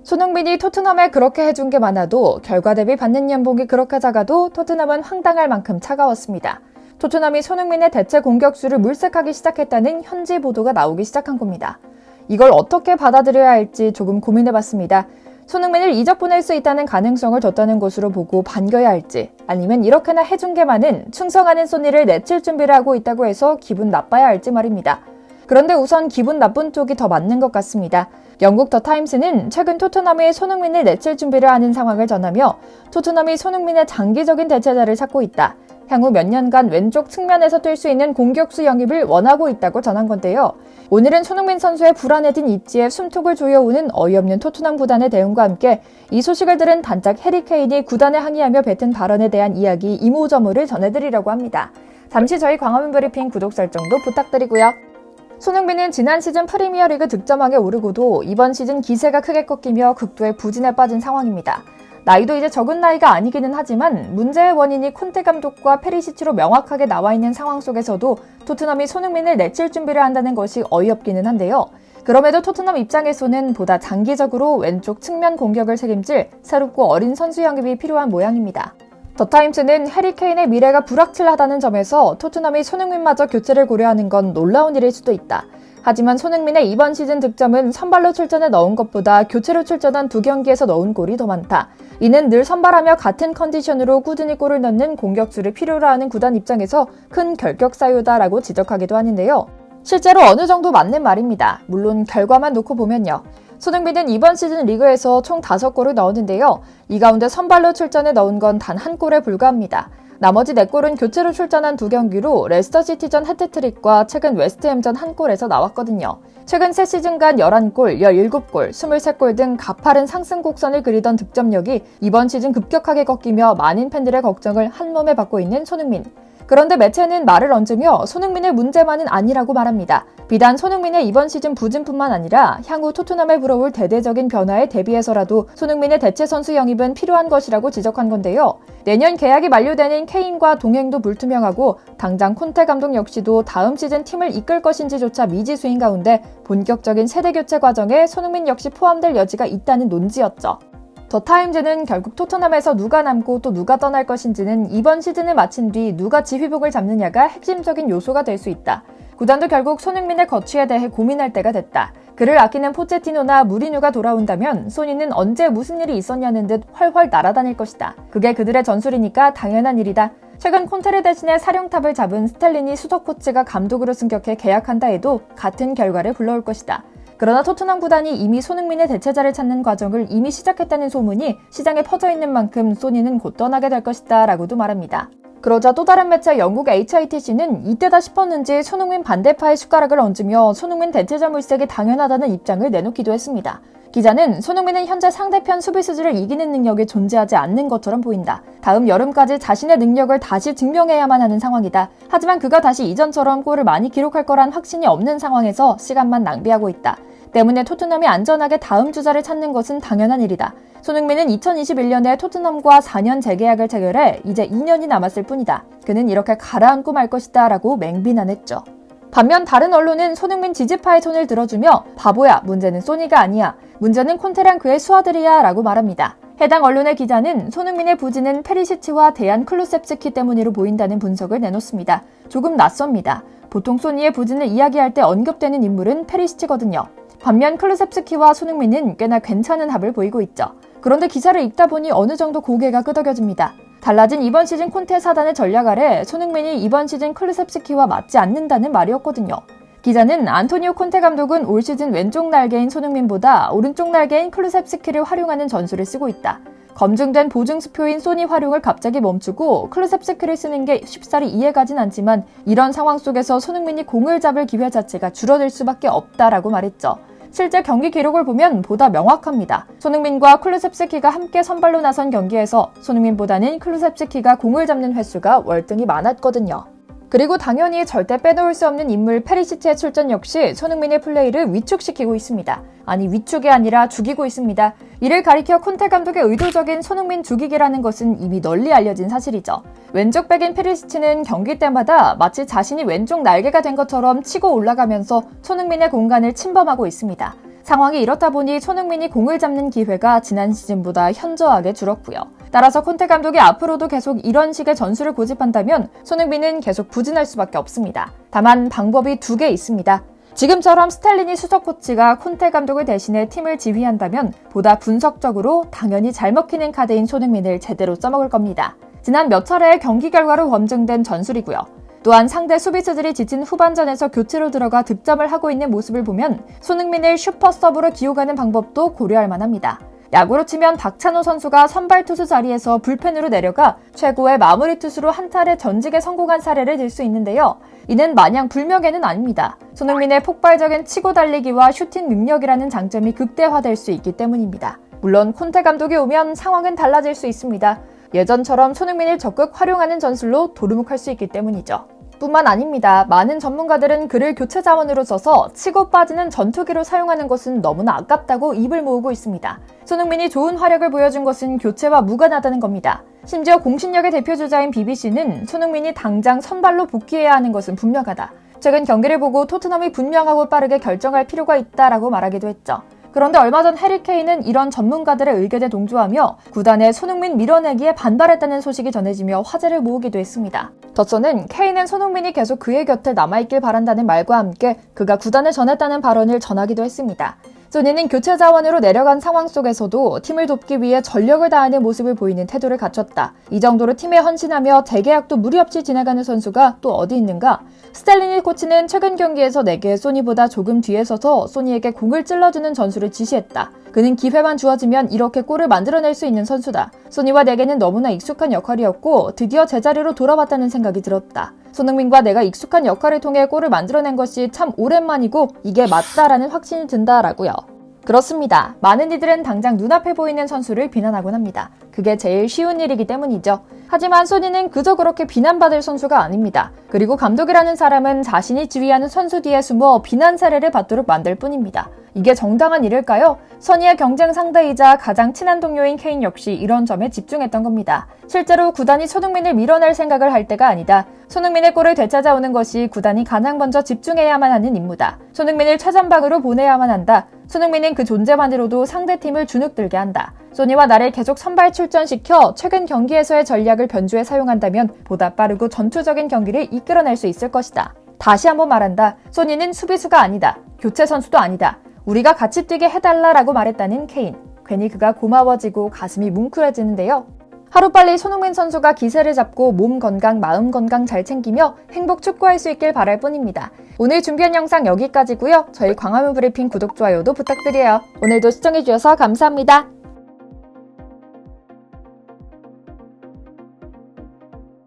손흥민이 토트넘에 그렇게 해준 게 많아도 결과 대비 받는 연봉이 그렇게 작아도 토트넘은 황당할 만큼 차가웠습니다. 토트넘이 손흥민의 대체 공격수를 물색하기 시작했다는 현지 보도가 나오기 시작한 겁니다. 이걸 어떻게 받아들여야 할지 조금 고민해봤습니다. 손흥민을 이적 보낼 수 있다는 가능성을 뒀다는 것으로 보고 반겨야 할지, 아니면 이렇게나 해준 게 많은 충성하는 소니를 내칠 준비를 하고 있다고 해서 기분 나빠야 할지 말입니다. 그런데 우선 기분 나쁜 쪽이 더 맞는 것 같습니다. 영국 더 타임스는 최근 토트넘이 손흥민을 내칠 준비를 하는 상황을 전하며 토트넘이 손흥민의 장기적인 대체자를 찾고 있다. 향후 몇 년간 왼쪽 측면에서 뛸 수 있는 공격수 영입을 원하고 있다고 전한 건데요. 오늘은 손흥민 선수의 불안해진 입지에 숨통을 조여오는 어이없는 토트넘 구단의 대응과 함께 이 소식을 들은 단짝 해리 케인이 구단에 항의하며 뱉은 발언에 대한 이야기 이모저모를 전해드리려고 합니다. 잠시 저희 광화문 브리핑 구독 설정도 부탁드리고요. 손흥민은 지난 시즌 프리미어리그 득점왕에 오르고도 이번 시즌 기세가 크게 꺾이며 극도의 부진에 빠진 상황입니다. 나이도 이제 적은 나이가 아니기는 하지만 문제의 원인이 콘테 감독과 페리시치로 명확하게 나와 있는 상황 속에서도 토트넘이 손흥민을 내칠 준비를 한다는 것이 어이없기는 한데요. 그럼에도 토트넘 입장에서는 보다 장기적으로 왼쪽 측면 공격을 책임질 새롭고 어린 선수 영입이 필요한 모양입니다. 더 타임스는 해리 케인의 미래가 불확실하다는 점에서 토트넘이 손흥민마저 교체를 고려하는 건 놀라운 일일 수도 있다. 하지만 손흥민의 이번 시즌 득점은 선발로 출전해 넣은 것보다 교체로 출전한 2경기에서 넣은 골이 더 많다. 이는 늘 선발하며 같은 컨디션으로 꾸준히 골을 넣는 공격수를 필요로 하는 구단 입장에서 큰 결격 사유다라고 지적하기도 하는데요. 실제로 어느 정도 맞는 말입니다. 물론 결과만 놓고 보면요. 손흥민은 이번 시즌 리그에서 총 5골을 넣었는데요. 이 가운데 선발로 출전해 넣은 건 단 1골에 불과합니다. 나머지 4골은 교체로 출전한 2경기로 레스터시티전 해트트릭과 최근 웨스트햄전 1골에서 나왔거든요. 최근 3시즌간 11골, 17골, 23골 등 가파른 상승 곡선을 그리던 득점력이 이번 시즌 급격하게 꺾이며 많은 팬들의 걱정을 한몸에 받고 있는 손흥민. 그런데 매체는 말을 얹으며 손흥민의 문제만은 아니라고 말합니다. 비단 손흥민의 이번 시즌 부진뿐만 아니라 향후 토트넘에 불어올 대대적인 변화에 대비해서라도 손흥민의 대체 선수 영입은 필요한 것이라고 지적한 건데요. 내년 계약이 만료되는 케인과 동행도 불투명하고 당장 콘테 감독 역시도 다음 시즌 팀을 이끌 것인지조차 미지수인 가운데 본격적인 세대 교체 과정에 손흥민 역시 포함될 여지가 있다는 논지였죠. 더 타임즈는 결국 토트넘에서 누가 남고 또 누가 떠날 것인지는 이번 시즌을 마친 뒤 누가 지휘봉을 잡느냐가 핵심적인 요소가 될 수 있다. 구단도 결국 손흥민의 거취에 대해 고민할 때가 됐다. 그를 아끼는 포체티노나 무리뉴가 돌아온다면 소니는 언제 무슨 일이 있었냐는 듯 훨훨 날아다닐 것이다. 그게 그들의 전술이니까 당연한 일이다. 최근 콘테를 대신해 사령탑을 잡은 스텔리니 수석 코치가 감독으로 승격해 계약한다 해도 같은 결과를 불러올 것이다. 그러나 토트넘 구단이 이미 손흥민의 대체자를 찾는 과정을 이미 시작했다는 소문이 시장에 퍼져 있는 만큼 소니는 곧 떠나게 될 것이다 라고도 말합니다. 그러자 또 다른 매체 영국 HITC는 이때다 싶었는지 손흥민 반대파의 숟가락을 얹으며 손흥민 대체자 물색이 당연하다는 입장을 내놓기도 했습니다. 기자는 손흥민은 현재 상대편 수비수들을 이기는 능력이 존재하지 않는 것처럼 보인다. 다음 여름까지 자신의 능력을 다시 증명해야만 하는 상황이다. 하지만 그가 다시 이전처럼 골을 많이 기록할 거란 확신이 없는 상황에서 시간만 낭비하고 있다. 때문에 토트넘이 안전하게 다음 주자를 찾는 것은 당연한 일이다. 손흥민은 2021년에 토트넘과 4년 재계약을 체결해 이제 2년이 남았을 뿐이다. 그는 이렇게 가라앉고 말 것이다 라고 맹비난했죠. 반면 다른 언론은 손흥민 지지파의 손을 들어주며 바보야, 문제는 소니가 아니야. 문제는 콘테랑 그의 수하들이야 라고 말합니다. 해당 언론의 기자는 손흥민의 부진은 페리시치와 데얀 클루셉스키 때문으로 보인다는 분석을 내놓습니다. 조금 낯섭니다. 보통 소니의 부진을 이야기할 때 언급되는 인물은 페리시치거든요. 반면 클루셉스키와 손흥민은 꽤나 괜찮은 합을 보이고 있죠. 그런데 기사를 읽다 보니 어느 정도 고개가 끄덕여집니다. 달라진 이번 시즌 콘테 사단의 전략 아래 손흥민이 이번 시즌 클루셉스키와 맞지 않는다는 말이었거든요. 기자는 안토니오 콘테 감독은 올 시즌 왼쪽 날개인 손흥민보다 오른쪽 날개인 클루셉스키를 활용하는 전술을 쓰고 있다. 검증된 보증수표인 소니 활용을 갑자기 멈추고 클루셉스키를 쓰는 게 쉽사리 이해가진 않지만 이런 상황 속에서 손흥민이 공을 잡을 기회 자체가 줄어들 수밖에 없다라고 말했죠. 실제 경기 기록을 보면 보다 명확합니다. 손흥민과 클루셉스키가 함께 선발로 나선 경기에서 손흥민보다는 클루셉스키가 공을 잡는 횟수가 월등히 많았거든요. 그리고 당연히 절대 빼놓을 수 없는 인물 페리시치의 출전 역시 손흥민의 플레이를 위축시키고 있습니다. 아니 위축이 아니라 죽이고 있습니다. 이를 가리켜 콘테 감독의 의도적인 손흥민 죽이기라는 것은 이미 널리 알려진 사실이죠. 왼쪽 백인 페리시치는 경기 때마다 마치 자신이 왼쪽 날개가 된 것처럼 치고 올라가면서 손흥민의 공간을 침범하고 있습니다. 상황이 이렇다 보니 손흥민이 공을 잡는 기회가 지난 시즌보다 현저하게 줄었고요. 따라서 콘테 감독이 앞으로도 계속 이런 식의 전술을 고집한다면 손흥민은 계속 부진할 수밖에 없습니다. 다만 방법이 두 개 있습니다. 지금처럼 스탈리니 수석 코치가 콘테 감독을 대신해 팀을 지휘한다면 보다 분석적으로 당연히 잘 먹히는 카드인 손흥민을 제대로 써먹을 겁니다. 지난 몇 차례의 경기 결과로 검증된 전술이고요. 또한 상대 수비수들이 지친 후반전에서 교체로 들어가 득점을 하고 있는 모습을 보면 손흥민을 슈퍼 서브로 기용하는 방법도 고려할 만합니다. 야구로 치면 박찬호 선수가 선발 투수 자리에서 불펜으로 내려가 최고의 마무리 투수로 한타를 전직에 성공한 사례를 들 수 있는데요. 이는 마냥 불명예는 아닙니다. 손흥민의 폭발적인 치고 달리기와 슈팅 능력이라는 장점이 극대화될 수 있기 때문입니다. 물론 콘테 감독이 오면 상황은 달라질 수 있습니다. 예전처럼 손흥민을 적극 활용하는 전술로 도루묵할 수 있기 때문이죠. 뿐만 아닙니다. 많은 전문가들은 그를 교체 자원으로 써서 치고 빠지는 전투기로 사용하는 것은 너무나 아깝다고 입을 모으고 있습니다. 손흥민이 좋은 활약을 보여준 것은 교체와 무관하다는 겁니다. 심지어 공신력의 대표주자인 BBC는 손흥민이 당장 선발로 복귀해야 하는 것은 분명하다. 최근 경기를 보고 토트넘이 분명하고 빠르게 결정할 필요가 있다라고 말하기도 했죠. 그런데 얼마 전 해리 케인은 이런 전문가들의 의견에 동조하며 구단의 손흥민 밀어내기에 반발했다는 소식이 전해지며 화제를 모으기도 했습니다. 더서는 케인은 손흥민이 계속 그의 곁에 남아있길 바란다는 말과 함께 그가 구단을 전했다는 발언을 전하기도 했습니다. 소니는 교체 자원으로 내려간 상황 속에서도 팀을 돕기 위해 전력을 다하는 모습을 보이는 태도를 갖췄다. 이 정도로 팀에 헌신하며 재계약도 무리 없이 지나가는 선수가 또 어디 있는가? 스탈리니 코치는 최근 경기에서 내게 소니보다 조금 뒤에 서서 소니에게 공을 찔러주는 전술을 지시했다. 그는 기회만 주어지면 이렇게 골을 만들어낼 수 있는 선수다. 소니와 내게는 너무나 익숙한 역할이었고 드디어 제자리로 돌아왔다는 생각이 들었다. 손흥민과 내가 익숙한 역할을 통해 골을 만들어낸 것이 참 오랜만이고 이게 맞다라는 확신이 든다라고요. 그렇습니다. 많은 이들은 당장 눈앞에 보이는 선수를 비난하곤 합니다. 그게 제일 쉬운 일이기 때문이죠. 하지만 소니는 그저 그렇게 비난받을 선수가 아닙니다. 그리고 감독이라는 사람은 자신이 지휘하는 선수 뒤에 숨어 비난 사례를 받도록 만들 뿐입니다. 이게 정당한 일일까요? 소니의 경쟁 상대이자 가장 친한 동료인 케인 역시 이런 점에 집중했던 겁니다. 실제로 구단이 손흥민을 밀어낼 생각을 할 때가 아니다. 손흥민의 골을 되찾아오는 것이 구단이 가장 먼저 집중해야만 하는 임무다. 손흥민을 최전방으로 보내야만 한다. 손흥민은 그 존재만으로도 상대팀을 주눅들게 한다. 소니와 나를 계속 선발 출전시켜 최근 경기에서의 전략을 변주에 사용한다면 보다 빠르고 전투적인 경기를 이끌어낼 수 있을 것이다. 다시 한번 말한다. 소니는 수비수가 아니다. 교체 선수도 아니다. 우리가 같이 뛰게 해달라라고 말했다는 케인. 괜히 그가 고마워지고 가슴이 뭉클해지는데요. 하루빨리 손흥민 선수가 기세를 잡고 몸 건강, 마음 건강 잘 챙기며 행복 축구할 수 있길 바랄 뿐입니다. 오늘 준비한 영상 여기까지고요. 저희 광화문 브리핑 구독, 좋아요도 부탁드려요. 오늘도 시청해주셔서 감사합니다.